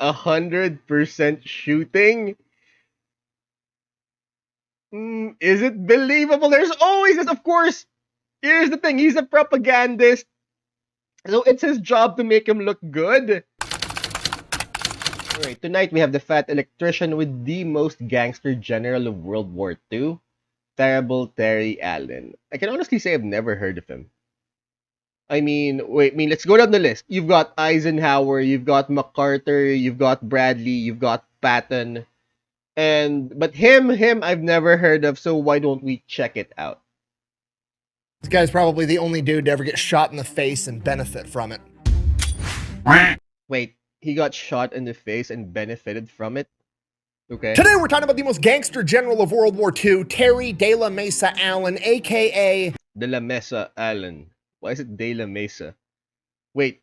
100% shooting. Is it believable? There's always this, of course. Here's the thing, he's a propagandist, so it's his job to make him look good. Alright, tonight we have the Fat Electrician with the most gangster general of World War II, Terrible Terry Allen. I can honestly say I've never heard of him. Let's go down the list. You've got Eisenhower, you've got MacArthur, you've got Bradley, you've got Patton, but him I've never heard of, so why don't we check it out? This guy's probably the only dude to ever get shot in the face and benefit from it. Wait, he got shot in the face and benefited from it? Okay. Today we're talking about the most gangster general of World War II, Terry De La Mesa Allen, aka De La Mesa Allen. Why is it De La Mesa? Wait,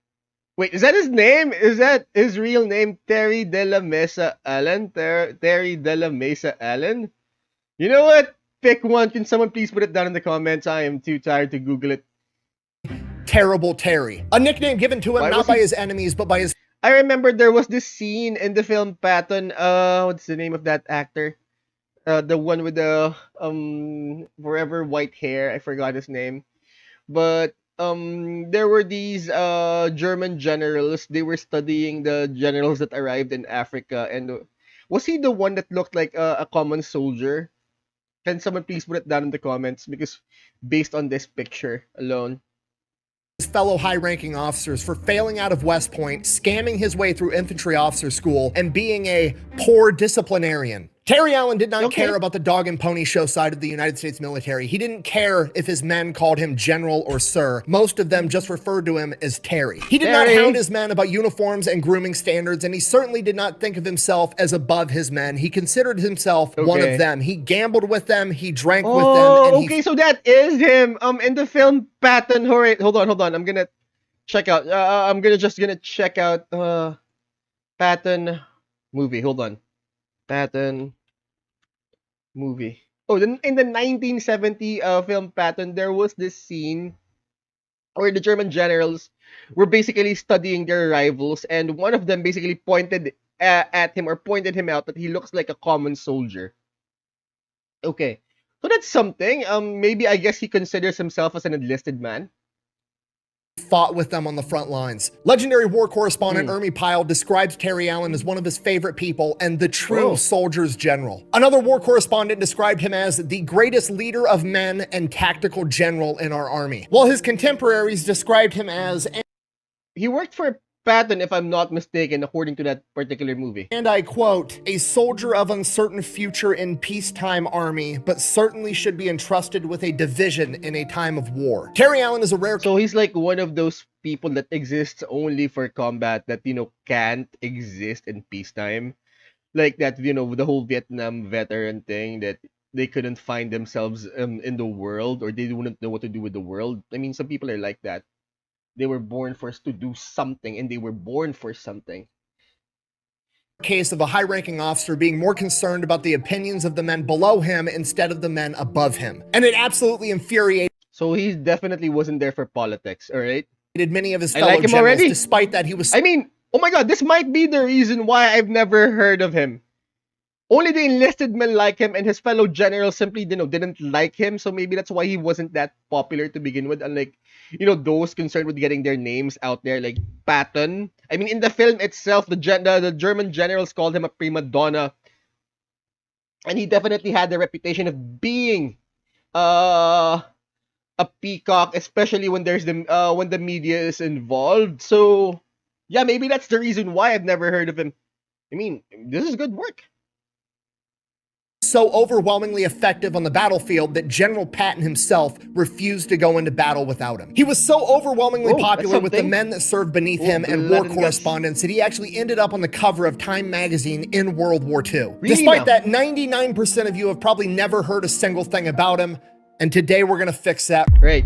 is that his name? Is that his real name? Terry De La Mesa Allen? Terry De La Mesa Allen? You know what? Pick one. Can someone please put it down in the comments? I am too tired to Google it. Terrible Terry. A nickname given to him not by his enemies, but by his... I remember there was this scene in the film Patton. What's the name of that actor? The one with the forever white hair. I forgot his name. But there were these German generals. They were studying the generals that arrived in Africa, and was he the one that looked like a common soldier? Can someone please put it down in the comments, because based on this picture alone, his fellow high-ranking officers for failing out of West Point, scamming his way through infantry officer school, and being a poor disciplinarian. Terry Allen did not care about the dog and pony show side of the United States military. He didn't care if his men called him general or sir. Most of them just referred to him as Terry. He did not hound his men about uniforms and grooming standards, and he certainly did not think of himself as above his men. He considered himself one of them. He gambled with them, he drank with them, and so that is him. In the film Patton. Alright, hold on. I'm gonna check out. I'm gonna check out Patton movie. Hold on. Patton movie. Oh, then in the 1970 film Patton, there was this scene where the German generals were basically studying their rivals, and one of them basically pointed at him, or pointed him out, that he looks like a common soldier. Okay, so that's something. Maybe I guess he considers himself as an enlisted man. Fought with them on the front lines. Legendary war correspondent Ermi Pyle describes Terry Allen as one of his favorite people and the true soldier's general. Another war correspondent described him as the greatest leader of men and tactical general in our army, while his contemporaries described him as... He worked for Patton, if I'm not mistaken, according to that particular movie. And I quote, a soldier of uncertain future in peacetime army, but certainly should be entrusted with a division in a time of war. Terry Allen is a rare... So he's like one of those people that exists only for combat, that, can't exist in peacetime. Like that, the whole Vietnam veteran thing, that they couldn't find themselves in the world, or they wouldn't know what to do with the world. I mean, some people are like that. They were born for us to do something, and they were born for something. Case of a high-ranking officer being more concerned about the opinions of the men below him instead of the men above him. And it absolutely infuriated... So he definitely wasn't there for politics, alright? Many of his fellow generals, despite that he was... I mean, oh my god, this might be the reason why I've never heard of him. Only the enlisted men like him, and his fellow generals simply, didn't like him. So maybe that's why he wasn't that popular to begin with. Unlike, those concerned with getting their names out there, like Patton. I mean, in the film itself, the German generals called him a prima donna, and he definitely had the reputation of being a peacock, especially when there's when the media is involved. So yeah, maybe that's the reason why I've never heard of him. I mean, this is good work. So overwhelmingly effective on the battlefield that General Patton himself refused to go into battle without him. He was so overwhelmingly popular with the men that served beneath him and war correspondents that he actually ended up on the cover of Time magazine in World War II. Really? Despite that, 99% of you have probably never heard a single thing about him, and today we're gonna fix that. Great.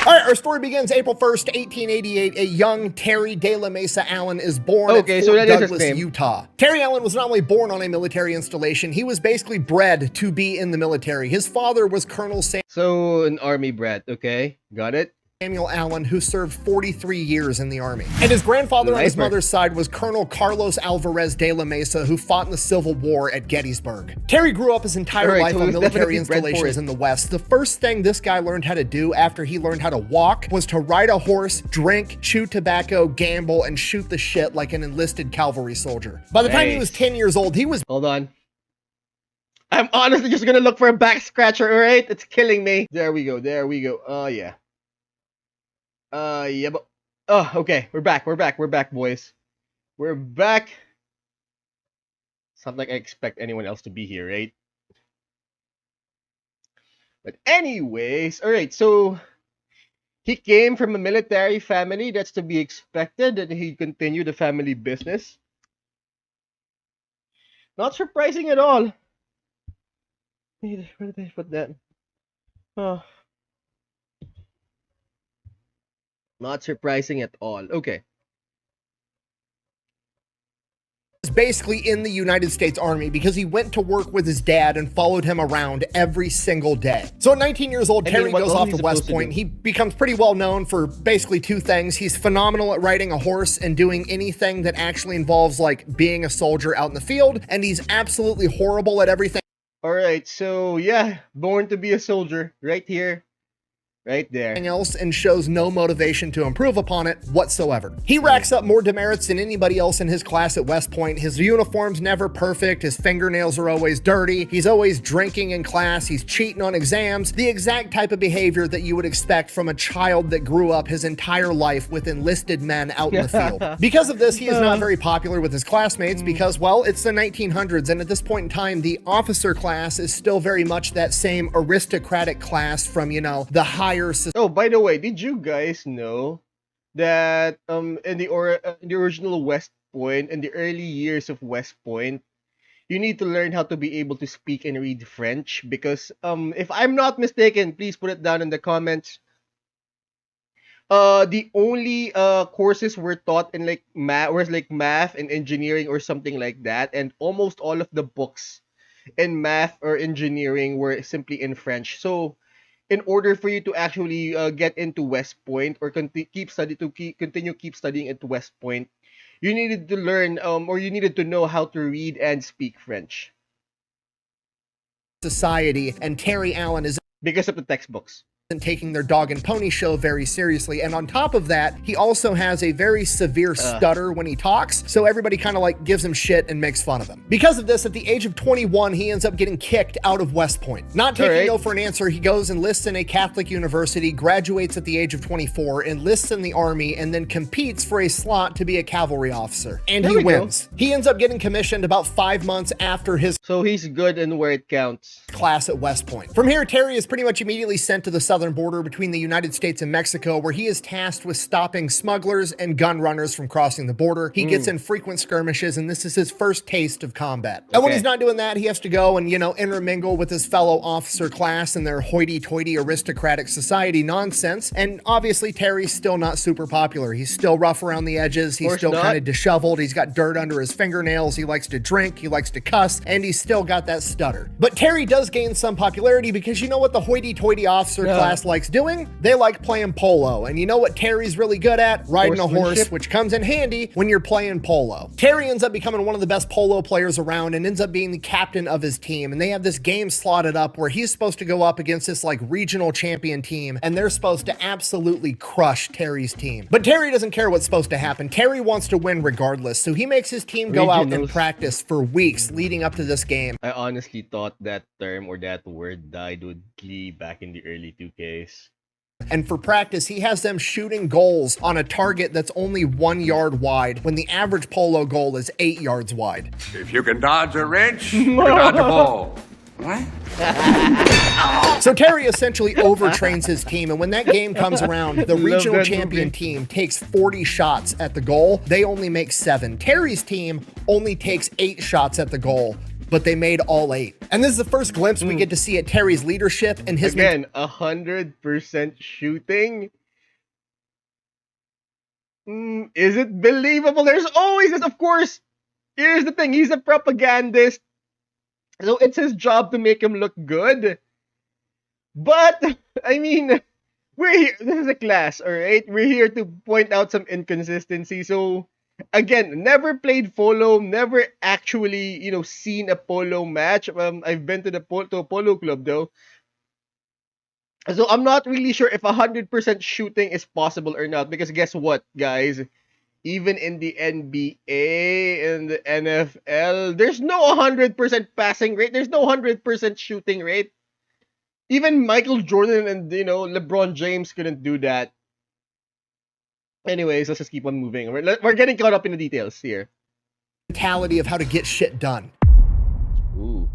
All right, our story begins April 1st, 1888. A young Terry De La Mesa Allen is born at Fort Douglas, Utah. Terry Allen was not only born on a military installation, he was basically bred to be in the military. His father was Colonel Sam. So an army brat, okay? Got it? Samuel Allen, who served 43 years in the Army. And his grandfather on his mother's side was Colonel Carlos Alvarez de la Mesa, who fought in the Civil War at Gettysburg. Terry grew up his entire life on military installations in the West. The first thing this guy learned how to do after he learned how to walk was to ride a horse, drink, chew tobacco, gamble, and shoot the shit like an enlisted cavalry soldier. By the time he was 10 years old, he was— Hold on. I'm honestly just gonna look for a back scratcher, alright? It's killing me. There we go, there we go. Oh, yeah. Yeah, but... Oh, okay. We're back, boys. We're back. It's not like I expect anyone else to be here, right? But anyways, alright, so... He came from a military family, that's to be expected, and he continued the family business. Not surprising at all. Where did I put that? Oh. Not surprising at all. Okay. basically in the United States Army because he went to work with his dad and followed him around every single day. So at 19 years old, Terry goes off to West Point. He becomes pretty well known for basically two things. He's phenomenal at riding a horse and doing anything that actually involves like being a soldier out in the field, and he's absolutely horrible at everything. All right, so yeah, born to be a soldier right here. Right there. Else, and shows no motivation to improve upon it whatsoever. He racks up more demerits than anybody else in his class at West Point. His uniform's never perfect. His fingernails are always dirty. He's always drinking in class. He's cheating on exams. The exact type of behavior that you would expect from a child that grew up his entire life with enlisted men out in the field. Because of this, he is not very popular with his classmates because, well, it's the 1900s, and at this point in time, the officer class is still very much that same aristocratic class from, you know, the high. Oh, by the way, did you guys know that in the original West Point, in the early years of West Point, you need to learn how to be able to speak and read French? Because if I'm not mistaken, please put it down in the comments. The only courses were taught in like math and engineering or something like that, and almost all of the books in math or engineering were simply in French. So in order for you to actually get into West Point or continue keep studying at West Point, you needed to learn or you needed to know how to read and speak French. Society, and Terry Allen is because of the textbooks. Taking their dog and pony show very seriously, and on top of that, he also has a very severe stutter when he talks, so everybody kind of like gives him shit and makes fun of him. Because of this, at the age of 21, he ends up getting kicked out of West Point. Not taking no for an answer, he goes and enlists in a Catholic university, graduates at the age of 24, enlists in the Army, and then competes for a slot to be a cavalry officer. And he wins. He ends up getting commissioned about 5 months after his so he's good in where it counts class at West Point. From here, Terry is pretty much immediately sent to the southern border between the United States and Mexico, where he is tasked with stopping smugglers and gun runners from crossing the border. He gets in frequent skirmishes, and this is his first taste of combat. And when he's not doing that, he has to go and, you know, intermingle with his fellow officer class and their hoity-toity aristocratic society nonsense. And obviously, Terry's still not super popular. He's still rough around the edges. He's still kind of disheveled. He's got dirt under his fingernails. He likes to drink. He likes to cuss, and he's still got that stutter. But Terry does gain some popularity because you know what the hoity-toity officer class likes doing? They like playing polo. And you know what Terry's really good at? Riding a horse, which comes in handy when you're playing polo. Terry ends up becoming one of the best polo players around and ends up being the captain of his team. And they have this game slotted up where he's supposed to go up against this like regional champion team, and they're supposed to absolutely crush Terry's team. But Terry doesn't care what's supposed to happen. Terry wants to win regardless. So he makes his team go out and practice for weeks leading up to this game. I honestly thought that term or that word died with Glee back in the early 2Ks. And for practice, he has them shooting goals on a target that's only 1 yard wide when the average polo goal is 8 yards wide. If you can dodge a wrench, you can dodge a ball. What? So Terry essentially overtrains his team, and when that game comes around, the regional champion team takes 40 shots at the goal. They only make 7. Terry's team only takes 8 shots at the goal, but they made all 8. And this is the first glimpse we get to see at Terry's leadership and his— Again, 100% shooting. Is it believable? There's always this, of course. Here's the thing, he's a propagandist. So it's his job to make him look good. But, I mean, we're here. This is a class, all right. We're here to point out some inconsistency. So again, never played polo, never actually seen a polo match. I've been to to a polo club though, so I'm not really sure if 100% shooting is possible or not. Because guess what, guys? Even in the NBA and the NFL, there's no 100% passing rate. There's no 100% shooting rate. Even Michael Jordan and LeBron James couldn't do that. Anyways, let's just keep on moving. We're getting caught up in the details here. Mentality of how to get shit done. Ooh.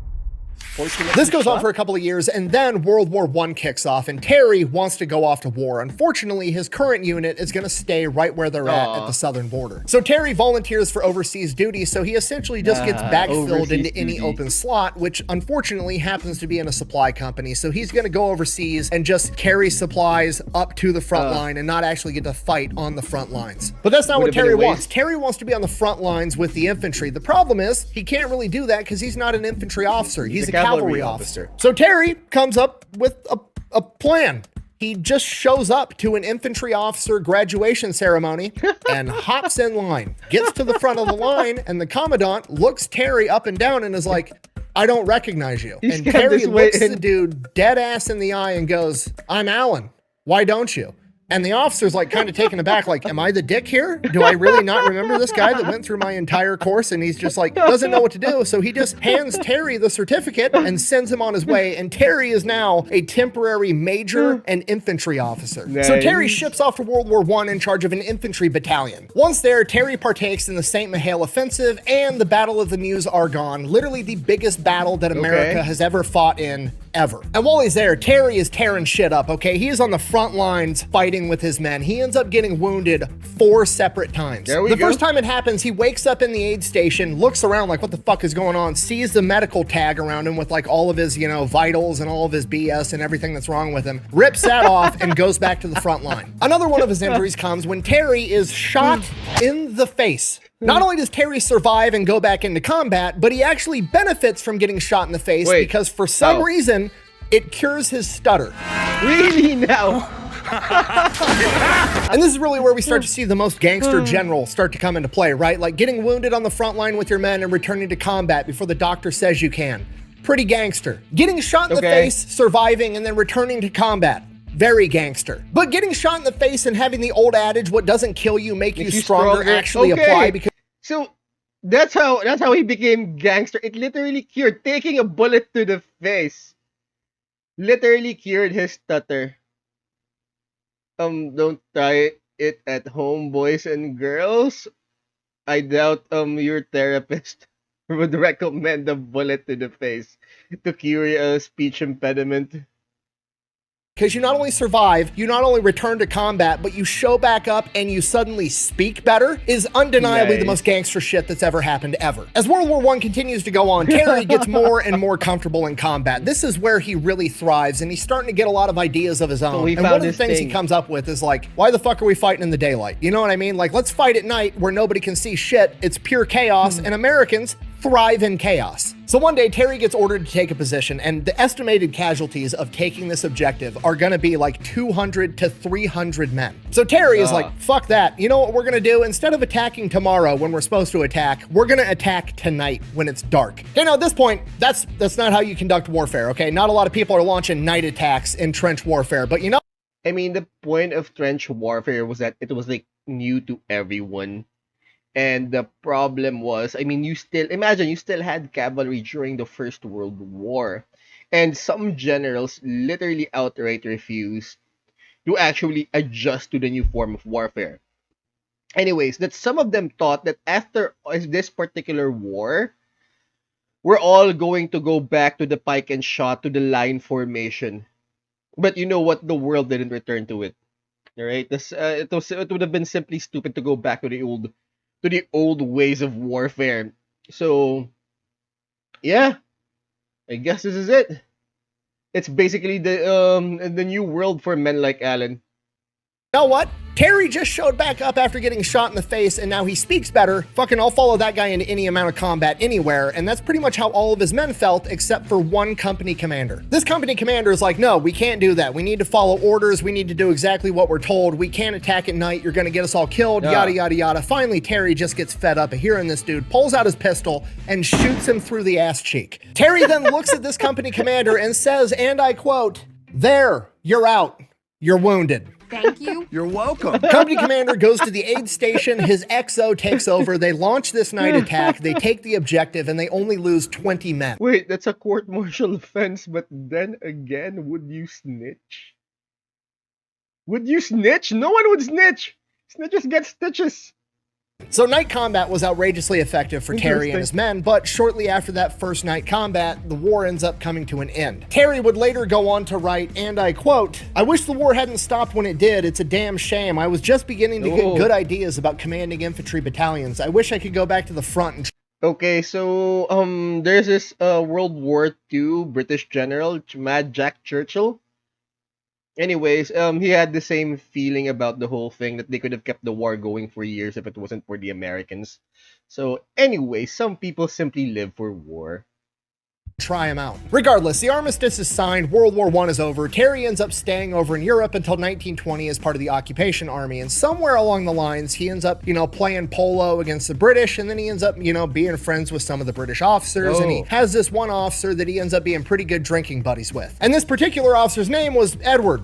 This goes on for a couple of years, and then World War I kicks off, and Terry wants to go off to war. Unfortunately, his current unit is going to stay right where they're at the southern border. So Terry volunteers for overseas duty, so he essentially just gets backfilled into any open slot, which unfortunately happens to be in a supply company. So he's going to go overseas and just carry supplies up to the front line and not actually get to fight on the front lines. But that's not what Terry wants. Terry wants to be on the front lines with the infantry. The problem is he can't really do that because he's not an infantry officer. He's a cavalry officer. So Terry comes up with a plan. He just shows up to an infantry officer graduation ceremony and hops in line, gets to the front of the line, and the commandant looks Terry up and down and is like, I don't recognize you. And Terry looks the dude dead ass in the eye and goes, I'm Alan. Why don't you? And the officer's like kind of taken aback, like, am I the dick here? Do I really not remember this guy that went through my entire course? And he's just like, doesn't know what to do. So he just hands Terry the certificate and sends him on his way. And Terry is now a temporary major and infantry officer. Nice. So Terry ships off to World War I in charge of an infantry battalion. Once there, Terry partakes in the St. Mihiel offensive and the Battle of the Meuse-Argonne, literally the biggest battle that America has ever fought in ever. And while he's there, Terry is tearing shit up, okay? He is on the front lines fighting with his men. He ends up getting wounded 4 separate times. The first time it happens, he wakes up in the aid station, looks around like, what the fuck is going on? Sees the medical tag around him with like all of his, vitals and all of his BS and everything that's wrong with him, rips that off and goes back to the front line. Another one of his injuries comes when Terry is shot in the face. Not only does Terry survive and go back into combat, but he actually benefits from getting shot in the face because for some reason, it cures his stutter. Really now? And this is really where we start to see the most gangster general start to come into play, right? Like getting wounded on the front line with your men and returning to combat before the doctor says you can. Pretty gangster. Getting shot in the face, surviving, and then returning to combat. Very gangster. But getting shot in the face and having the old adage, what doesn't kill you make you stronger, actually apply because... So that's how he became gangster. It literally cured. Taking a bullet to the face literally cured his stutter. Don't try it at home, boys and girls. I doubt your therapist would recommend a bullet to the face to cure a speech impediment. Because you not only survive, you not only return to combat, but you show back up and you suddenly speak better is undeniably the most gangster shit that's ever happened ever. As World War I continues to go on, Terry gets more and more comfortable in combat. This is where he really thrives and he's starting to get a lot of ideas of his own. And one of the things he comes up with is like, why the fuck are we fighting in the daylight? You know what I mean? Like, let's fight at night where nobody can see shit. It's pure chaos and Americans thrive in chaos. So one day, Terry gets ordered to take a position, and the estimated casualties of taking this objective are gonna be like 200 to 300 men. So Terry is like, fuck that. You know what we're gonna do? Instead of attacking tomorrow when we're supposed to attack, we're gonna attack tonight when it's dark. Okay, now at this point, that's not how you conduct warfare, okay? Not a lot of people are launching night attacks in trench warfare, but you know? I mean, the point of trench warfare was that it was like new to everyone. And the problem was, I mean, you still had cavalry during the First World War. And some generals literally outright refused to actually adjust to the new form of warfare. Anyways, that some of them thought that after this particular war, we're all going to go back to the pike and shot, to the line formation. But you know what? The world didn't return to it. All right? It would have been simply stupid to go back to the old ways of warfare. So, yeah, I guess this is it. It's basically the new world for men like Alan. You know what? Terry just showed back up after getting shot in the face, and now he speaks better. Fucking I'll follow that guy into any amount of combat anywhere, and that's pretty much how all of his men felt, except for one company commander. This company commander is like, no, we can't do that. We need to follow orders. We need to do exactly what we're told. We can't attack at night. You're gonna get us all killed, yada, yada, yada. Finally, Terry just gets fed up of hearing this dude, pulls out his pistol, and shoots him through the ass cheek. Terry then looks at this company commander and says, and I quote, "There, you're out. You're wounded." Thank you. You're welcome. Company commander goes to the aid station. His XO takes over. They launch this night attack. They take the objective, and they only lose 20 men. Wait, that's a court-martial offense, but then again, would you snitch? Would you snitch? No one would snitch. Snitches get stitches. So night combat was outrageously effective for Terry and his men, but shortly after that first night combat, the war ends up coming to an end. Terry would later go on to write, and I quote, "I wish the war hadn't stopped when it did. It's a damn shame. I was just beginning to get good ideas about commanding infantry battalions. I wish I could go back to the front and..." Okay, so there's this World War II British general, Mad Jack Churchill. Anyways, he had the same feeling about the whole thing, that they could have kept the war going for years if it wasn't for the Americans. So anyway, some people simply live for war. Try him out. Regardless, the armistice is signed, World War I is over, Terry ends up staying over in Europe until 1920 as part of the occupation army, and somewhere along the lines, he ends up, playing polo against the British, and then he ends up, being friends with some of the British officers, and he has this one officer that he ends up being pretty good drinking buddies with. And this particular officer's name was Edward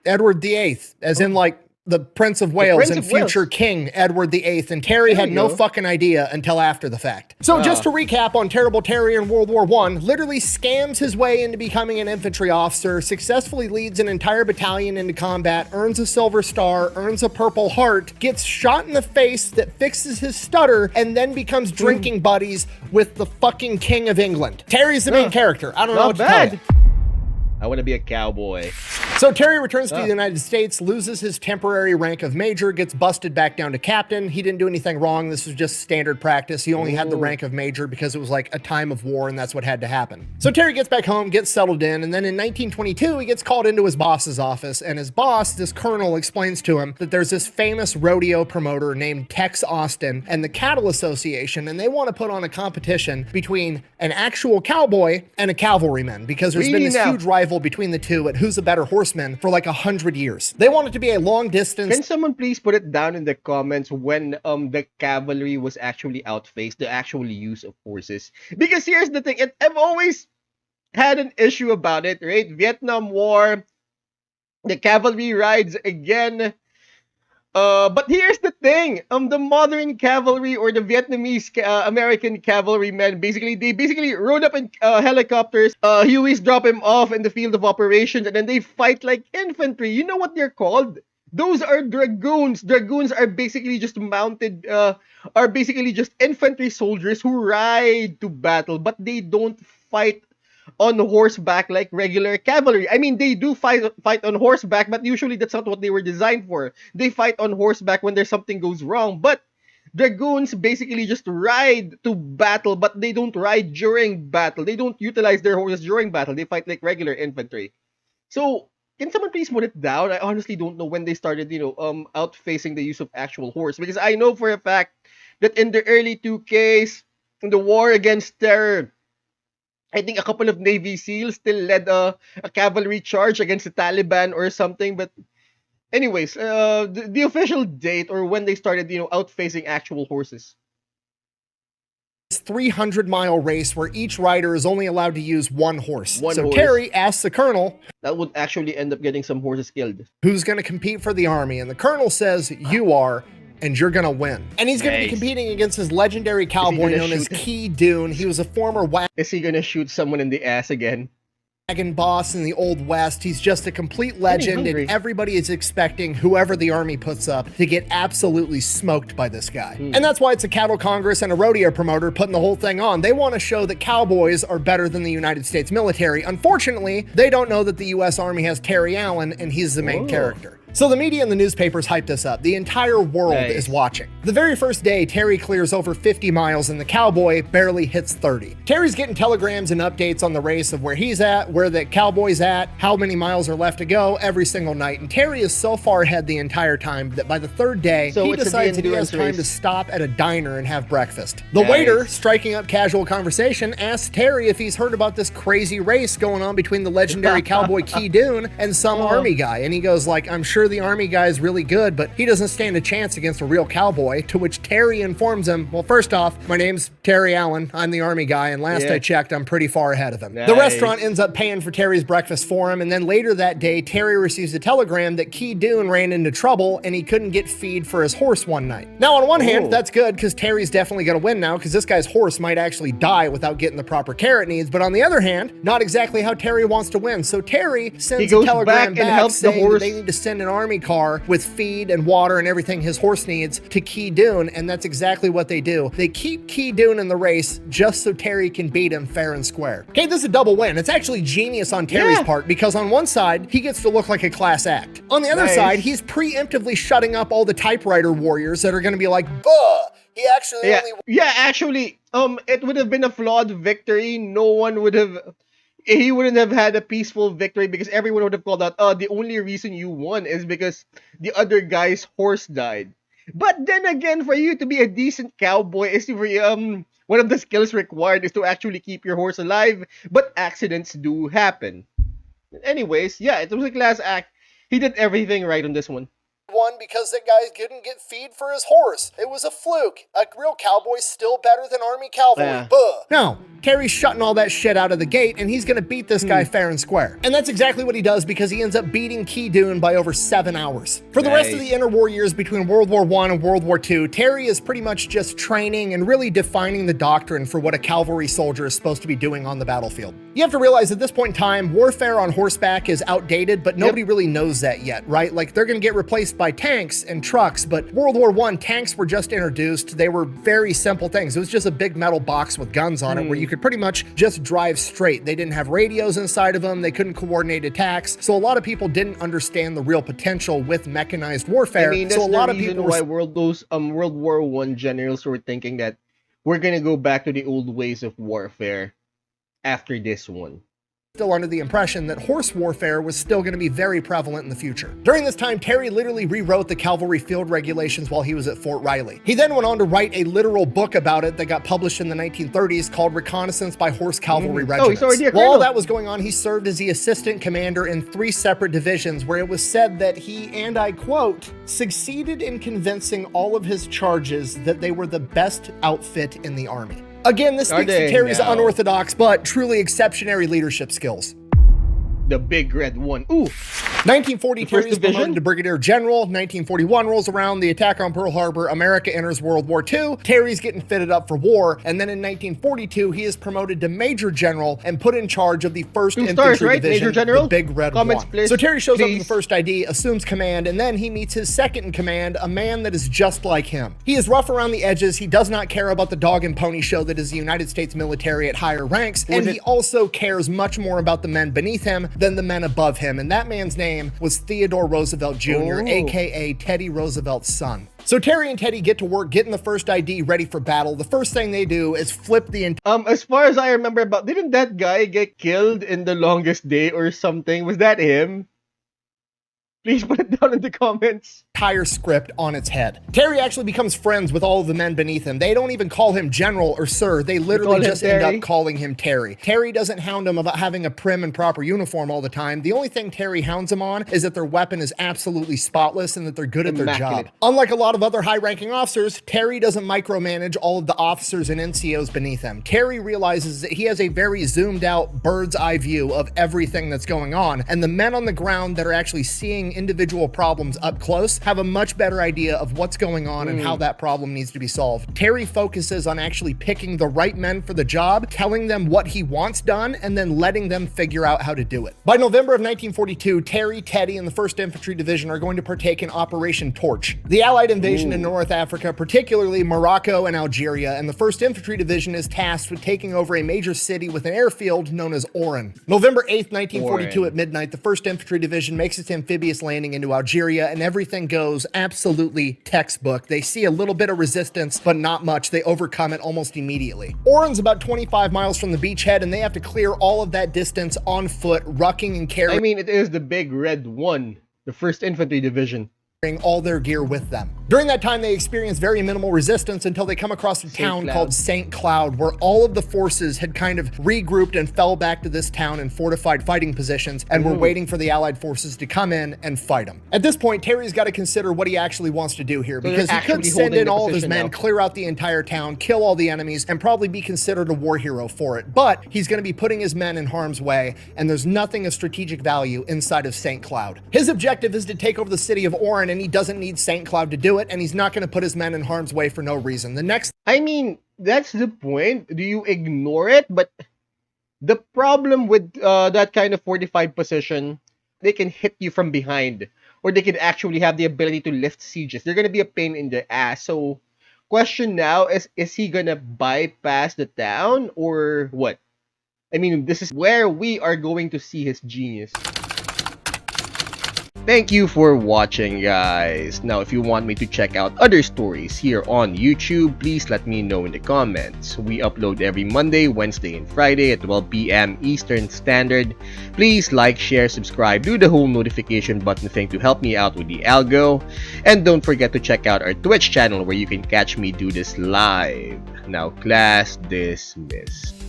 VIII, as in like the Prince of Wales and future King Edward VIII, and Terry had no fucking idea until after the fact. So just to recap on Terrible Terry in World War I, literally scams his way into becoming an infantry officer, successfully leads an entire battalion into combat, earns a Silver Star, earns a Purple Heart, gets shot in the face that fixes his stutter, and then becomes drinking buddies with the fucking King of England. Terry's the main character. I don't know what to tell you. I want to be a cowboy. So Terry returns to the United States, loses his temporary rank of major, gets busted back down to captain. He didn't do anything wrong. This was just standard practice. He only had the rank of major because it was like a time of war and that's what had to happen. So Terry gets back home, gets settled in, and then in 1922, he gets called into his boss's office, and his boss, this colonel, explains to him that there's this famous rodeo promoter named Tex Austin and the Cattle Association, and they want to put on a competition between an actual cowboy and a cavalryman because there's been this huge rival between the two at who's a better horseman for like 100 years. They want it to be a long distance. Can someone please put it down in the comments when the cavalry was actually outfaced, the actual use of horses? Because here's the thing, I've always had an issue about it, right? Vietnam War, the cavalry rides again. But here's the thing, the modern cavalry or the Vietnamese American cavalrymen, they rode up in helicopters. He always drop him off in the field of operations, and then they fight like infantry. You know what they're called? Those are dragoons. Dragoons are basically just mounted, are basically just infantry soldiers who ride to battle, but they don't fight on horseback like regular cavalry. I mean, they do fight on horseback, but usually that's not what they were designed for. They fight on horseback when there's something goes wrong. But dragoons basically just ride to battle, but they don't ride during battle. They don't utilize their horses during battle. They fight like regular infantry. So, can someone please put it down? I honestly don't know when they started, outfacing the use of actual horse. Because I know for a fact that in the early 2Ks, in the war against terror, I think a couple of Navy SEALs still led a cavalry charge against the Taliban or something. But anyways, the official date or when they started, outfacing actual horses. 300-mile race where each rider is only allowed to use one horse. Terry asks the colonel, that would actually end up getting some horses killed, who's going to compete for the army, and the colonel says, "You are, and you're gonna win." And he's gonna be competing against his legendary cowboy known as Key Dune. He was a former Is he gonna shoot someone in the ass again? wagon boss in the Old West. He's just a complete legend, and everybody is expecting whoever the army puts up to get absolutely smoked by this guy. And that's why it's a cattle congress and a rodeo promoter putting the whole thing on. They want to show that cowboys are better than the United States military. Unfortunately, they don't know that the U.S. Army has Terry Allen, and he's the main character. So the media and the newspapers hyped this up. The entire world Nice. is watching. The very first day, Terry clears over 50 miles and the cowboy barely hits 30. Terry's getting telegrams and updates on the race of where he's at, where the cowboy's at, how many miles are left to go every single night. And Terry is so far ahead the entire time that by the third day, So he it's decides the that he has endurance time to race. stop at a diner and have breakfast. The Nice. waiter, striking up casual conversation, asks Terry if he's heard about this crazy race going on between the legendary cowboy Key Dune and some army guy. And he goes like, I'm sure the army guy is really good, but he doesn't stand a chance against a real cowboy. To which Terry informs him, well, first off, my name's Terry Allen. I'm the army guy. And last I checked, I'm pretty far ahead of him. Nice. The restaurant ends up paying for Terry's breakfast for him. And then later that day, Terry receives a telegram that Key Dune ran into trouble and he couldn't get feed for his horse one night. Now, on one hand, that's good because Terry's definitely going to win now because this guy's horse might actually die without getting the proper care it needs. But on the other hand, not exactly how Terry wants to win. So Terry sends He goes a telegram back and helps the saying that horse. they need to send an army car with feed and water and everything his horse needs to Key Dune, and that's exactly what they do. They keep Key Dune in the race just so Terry can beat him fair and square. Okay, this is a double win. It's actually genius on Terry's part because on one side, he gets to look like a class act. On the other Nice. side, he's preemptively shutting up all the typewriter warriors that are going to be like, "Buh, he actually Actually, it would have been a flawed victory. He wouldn't have had a peaceful victory because everyone would have called out, the only reason you won is because the other guy's horse died. But then again, for you to be a decent cowboy is one of the skills required is to actually keep your horse alive, but accidents do happen. Anyways, yeah, it was a class act. He did everything right on this one. won because that guy couldn't get feed for his horse. It was a fluke. A real cowboy's still better than Army cavalry. Yeah. Buh. No, Terry's shutting all that shit out of the gate, and he's gonna beat this guy fair and square. And that's exactly what he does because he ends up beating Key Dune by over 7 hours. For the rest of the interwar years between World War I and World War II, Terry is pretty much just training and really defining the doctrine for what a cavalry soldier is supposed to be doing on the battlefield. You have to realize at this point in time, warfare on horseback is outdated, but nobody really knows that yet, right? Like, they're gonna get replaced by tanks and trucks, but World War I, tanks were just introduced. They were very simple things. It was just a big metal box with guns on it where you could pretty much just drive straight. They didn't have radios inside of them. They couldn't coordinate attacks. So a lot of people didn't understand the real potential with mechanized warfare. I mean, that's so a lot of reason people why World War I generals were thinking that we're gonna go back to the old ways of warfare after this one. still under the impression that horse warfare was still going to be very prevalent in the future. During this time, Terry literally rewrote the cavalry field regulations while he was at Fort Riley. He then went on to write a literal book about it that got published in the 1930s called Reconnaissance by Horse Cavalry Regiments. he's already a While all colonel. that was going on, he served as the assistant commander in 3 separate divisions where it was said that he, and I quote, succeeded in convincing all of his charges that they were the best outfit in the army. Again, this speaks to they Terry's now? unorthodox but truly exceptionary leadership skills. The big red one. Ooh. 1940, The Terry first is promoted division? to Brigadier General. 1941 rolls around, the attack on Pearl Harbor, America enters World War II. Terry's getting fitted up for war, and then in 1942, he is promoted to Major General and put in charge of the 1st 2 Infantry stars, right? Division, Major General? the Big Red Comments, One. please. So Terry shows up in the Please. first ID, assumes command, and then he meets his second in command, a man that is just like him. He is rough around the edges. He does not care about the dog and pony show that is the United States military at higher ranks, and he also cares much more about the men beneath him than the men above him, and that man's name was Theodore Roosevelt Jr., aka Teddy Roosevelt's son. So Terry and Teddy get to work getting the first ID ready for battle. The first thing they do is flip the As far as I remember didn't that guy get killed in The Longest Day or something? Was that him? Please put it down in the comments. entire script on its head. Terry actually becomes friends with all of the men beneath him. They don't even call him General or Sir. They literally call him just end Terry. up calling him Terry. Terry doesn't hound him about having a prim and proper uniform all the time. The only thing Terry hounds him on is that their weapon is absolutely spotless and that they're good at their Immaculate. job. Unlike a lot of other high-ranking officers, Terry doesn't micromanage all of the officers and NCOs beneath him. Terry realizes that he has a very zoomed-out bird's eye view of everything that's going on, and the men on the ground that are actually seeing individual problems up close have have a much better idea of what's going on and how that problem needs to be solved. Terry focuses on actually picking the right men for the job, telling them what he wants done, and then letting them figure out how to do it. By November of 1942, Terry, Teddy, and the 1st Infantry Division are going to partake in Operation Torch, the Allied invasion in North Africa, particularly Morocco and Algeria, and the 1st Infantry Division is tasked with taking over a major city with an airfield known as Oran. November 8th, 1942 at midnight, the 1st Infantry Division makes its amphibious landing into Algeria, and everything goes absolutely textbook. They see a little bit of resistance, but not much. They overcome it almost immediately. Oran's about 25 miles from the beachhead, and they have to clear all of that distance on foot, rucking and carrying. I mean, it is the big red one, the 1st Infantry Division. All their gear with them. During that time, they experience very minimal resistance until they come across a town called St. Cloud, where all of the forces had kind of regrouped and fell back to this town in fortified fighting positions and were waiting for the Allied forces to come in and fight them. At this point, Terry's got to consider what he actually wants to do here, because he could send in all of his men, clear out the entire town, kill all the enemies, and probably be considered a war hero for it. But he's going to be putting his men in harm's way, and there's nothing of strategic value inside of St. Cloud. His objective is to take over the city of Oran, and he doesn't need St. Cloud to do it, and he's not going to put his men in harm's way for no reason. I mean, that's the point. Do you ignore it? But the problem with that kind of fortified position, they can hit you from behind, or they can actually have the ability to lift sieges. They're going to be a pain in the ass. So, question now is he going to bypass the town, or what? I mean, this is where we are going to see his genius. Thank you for watching, guys. Now, if you want me to check out other stories here on YouTube, please let me know in the comments. We upload every Monday, Wednesday, and Friday at 12 p.m. Eastern Standard. Please like, share, subscribe, do the whole notification button thing to help me out with the algo. And don't forget to check out our Twitch channel where you can catch me do this live. Now, class dismissed.